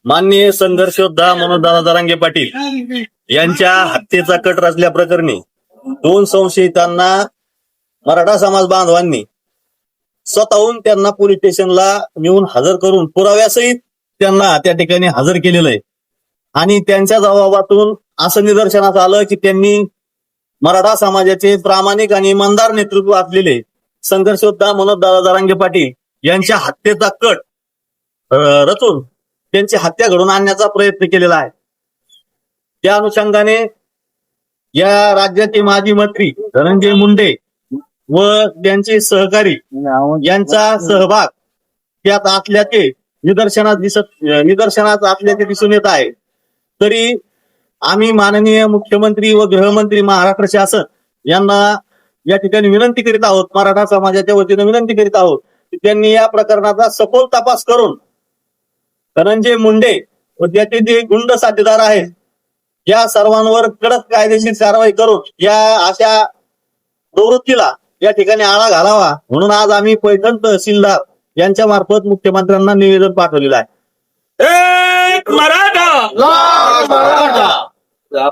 माननीय संघर्ष योद्धा मनोजदादा जरांगे पाटील यांच्या हत्येचा कट रचल्या प्रकरणी 2 संशयितांना मराठा समाज बांधवांनी स्वतःहून त्यांना पोलीस स्टेशनला नेऊन हजर करून पुराव्यासहित त्यांना त्या ठिकाणी हजर केलेलं आहे. आणि त्यांच्या जबाबातून असं निदर्शनास आलं की त्यांनी मराठा समाजाचे प्रामाणिक आणि इमानदार नेतृत्व असलेले संघर्ष योद्धा मनोजदादा जरांगे पाटील यांच्या हत्येचा कट रचून त्यांची हत्या घडवून आणण्याचा प्रयत्न केलेला आहे. त्या अनुषंगाने या राज्याचे माजी मंत्री धनंजय मुंडे व त्यांचे सहकारी यांचा सहभाग त्यात असल्याचे निदर्शनास असल्याचे दिसून येत आहे. तरी आम्ही माननीय मुख्यमंत्री व गृहमंत्री महाराष्ट्र शासन यांना या ठिकाणी विनंती करीत आहोत, मराठा समाजाच्या वतीने विनंती करीत आहोत की त्यांनी या प्रकरणाचा सखोल तपास करून धनंजय मुंडे व त्याचे जे गुंड साथीदार आहेत या सर्वांवर कडक कायदेशीर कारवाई करून या अशा प्रवृत्तीला या ठिकाणी आळा घालावा म्हणून आज आम्ही पैठण तहसीलदार यांच्या मार्फत मुख्यमंत्र्यांना निवेदन पाठवलेलं आहे. एक मराठा लाल मराठा.